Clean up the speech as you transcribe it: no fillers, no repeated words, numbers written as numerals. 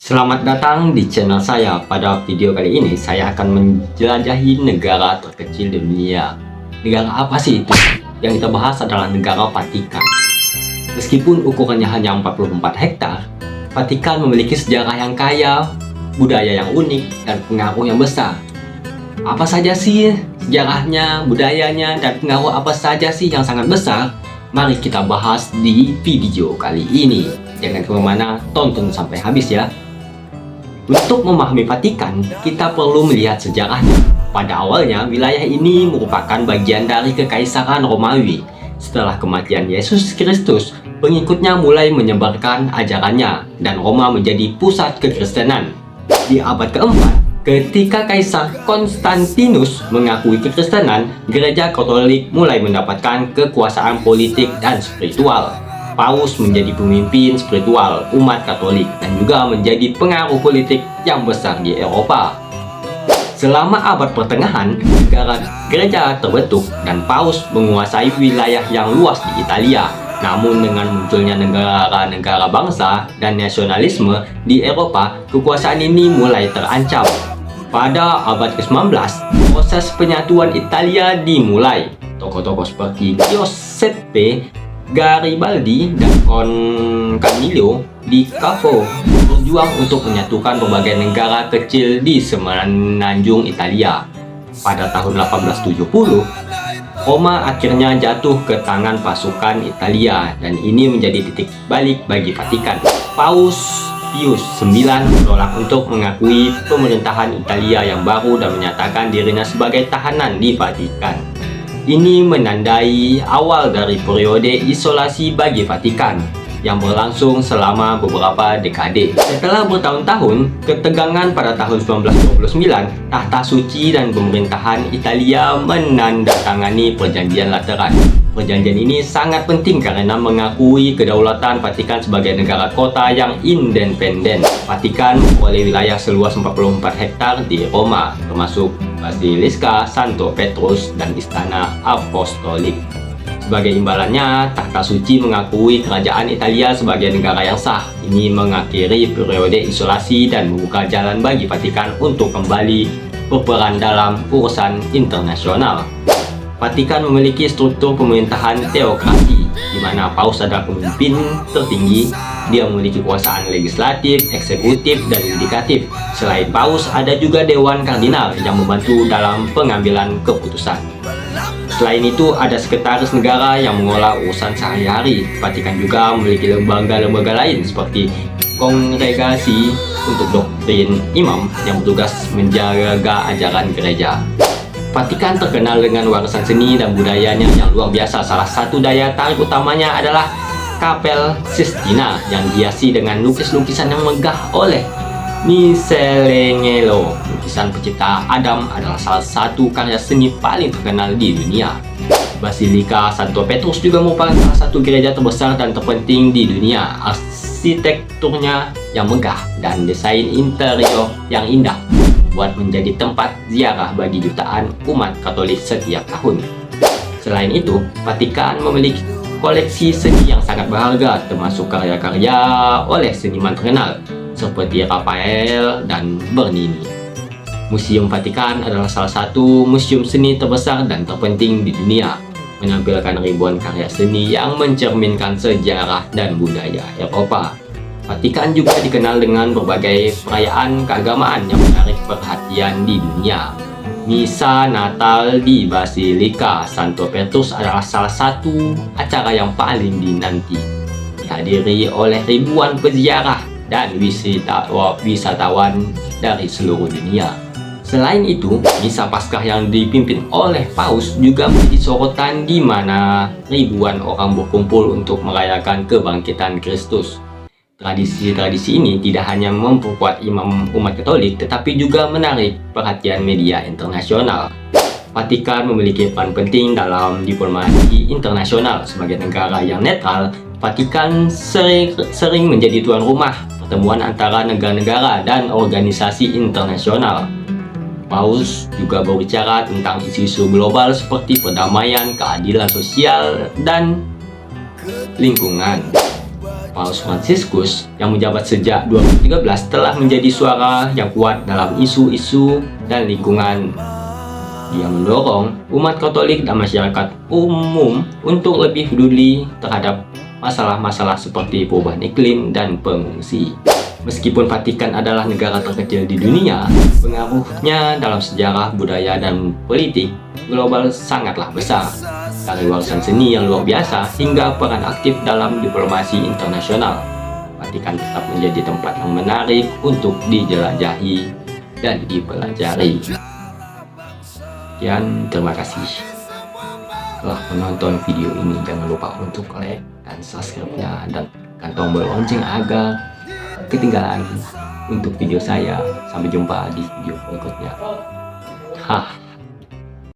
Selamat datang di channel saya. Pada video kali ini saya akan menjelajahi negara terkecil di dunia. Negara apa sih itu? Yang kita bahas adalah negara Vatikan. Meskipun ukurannya hanya 44 hektar, Vatikan memiliki sejarah yang kaya, budaya yang unik, dan pengaruh yang besar. Apa saja sih sejarahnya, budayanya, dan pengaruh apa saja sih yang sangat besar? Mari kita bahas di video kali ini. Jangan kemana-mana, tonton sampai habis ya. Untuk memahami Vatikan, kita perlu melihat sejarahnya. Pada awalnya, wilayah ini merupakan bagian dari Kekaisaran Romawi. Setelah kematian Yesus Kristus, pengikutnya mulai menyebarkan ajarannya, dan Roma menjadi pusat kekristenan. Di abad keempat, ketika Kaisar Konstantinus mengakui kekristenan, gereja Katolik mulai mendapatkan kekuasaan politik dan spiritual. Paus menjadi pemimpin spiritual umat Katolik dan juga menjadi pengaruh politik yang besar di Eropa. Selama abad pertengahan, negara gereja terbentuk dan Paus menguasai wilayah yang luas di Italia. Namun dengan munculnya negara-negara bangsa dan nasionalisme di Eropa, kekuasaan ini mulai terancam. Pada abad ke-19, proses penyatuan Italia dimulai. Tokoh-tokoh seperti Giuseppe Garibaldi dan Camillo di Cavo berjuang untuk menyatukan berbagai negara kecil di semenanjung Italia. Pada tahun 1870, Roma akhirnya jatuh ke tangan pasukan Italia dan ini menjadi titik balik bagi Vatikan. Paus Pius IX menolak untuk mengakui pemerintahan Italia yang baru dan menyatakan dirinya sebagai tahanan di Vatikan. Ini menandai awal dari periode isolasi bagi Vatikan yang berlangsung selama beberapa dekade. Setelah bertahun-tahun ketegangan, pada tahun 1929, Tahta Suci dan pemerintahan Italia menandatangani Perjanjian Lateran. Perjanjian ini sangat penting karena mengakui kedaulatan Vatikan sebagai negara kota yang independen. Vatikan memperoleh wilayah seluas 44 hektar di Roma, termasuk Basiliska Santo Petrus dan Istana Apostolik. Sebagai imbalannya, Tahta Suci mengakui kerajaan Italia sebagai negara yang sah. Ini mengakhiri periode isolasi dan membuka jalan bagi Vatikan untuk kembali berperan dalam urusan internasional. Vatikan memiliki struktur pemerintahan teokrasi, di mana Paus adalah pemimpin tertinggi. Dia memiliki kekuasaan legislatif, eksekutif, dan yudikatif. Selain Paus, ada juga Dewan Kardinal yang membantu dalam pengambilan keputusan. Selain itu, ada sekretaris negara yang mengolah urusan sehari-hari. Vatikan juga memiliki lembaga-lembaga lain seperti Kongregasi untuk Doktrin Imam yang bertugas menjaga ajaran gereja. Vatikan terkenal dengan warisan seni dan budayanya yang luar biasa. Salah satu daya tarik utamanya adalah Kapel Sistina yang dihiasi dengan lukisan yang megah oleh Michelangelo. Lukisan pencipta Adam adalah salah satu karya seni paling terkenal di dunia. Basilika Santo Petrus juga merupakan salah satu gereja terbesar dan terpenting di dunia. Arsitekturnya yang megah dan desain interior yang indah buat menjadi tempat ziarah bagi jutaan umat Katolik setiap tahun. Selain itu, Vatikan memiliki koleksi seni yang sangat berharga, termasuk karya-karya oleh seniman terkenal seperti Raphael dan Bernini. Museum Vatikan adalah salah satu museum seni terbesar dan terpenting di dunia, menampilkan ribuan karya seni yang mencerminkan sejarah dan budaya Eropa. Vatikan juga dikenal dengan berbagai perayaan keagamaan yang menarik perhatian di dunia. Misa Natal di Basilika Santo Petrus adalah salah satu acara yang paling dinanti, dihadiri oleh ribuan peziarah dan wisatawan dari seluruh dunia. Selain itu, Misa Paskah yang dipimpin oleh Paus juga menjadi sorotan, di mana ribuan orang berkumpul untuk merayakan kebangkitan Kristus. Tradisi-tradisi ini tidak hanya memperkuat imam umat Katolik, tetapi juga menarik perhatian media internasional. Vatikan memiliki peran penting dalam diplomasi internasional. Sebagai negara yang netral, Vatikan sering menjadi tuan rumah pertemuan antara negara-negara dan organisasi internasional. Paus juga berbicara tentang isu-isu global seperti perdamaian, keadilan sosial, dan lingkungan. Paus Fransiskus yang menjabat sejak 2013 telah menjadi suara yang kuat dalam isu-isu dan lingkungan. Dia mendorong umat Katolik dan masyarakat umum untuk lebih peduli terhadap masalah-masalah seperti perubahan iklim dan pengungsi. Meskipun Vatikan adalah negara terkecil di dunia, pengaruhnya dalam sejarah, budaya, dan politik global sangatlah besar. Dari warisan seni yang luar biasa hingga peran aktif dalam diplomasi internasional, Vatikan tetap menjadi tempat yang menarik untuk dijelajahi dan dipelajari. Sekian, terima kasih telah menonton video ini. Jangan lupa untuk like dan subscribe-nya dan tekan tombol lonceng agar ketinggalan untuk video saya. Sampai jumpa di video berikutnya.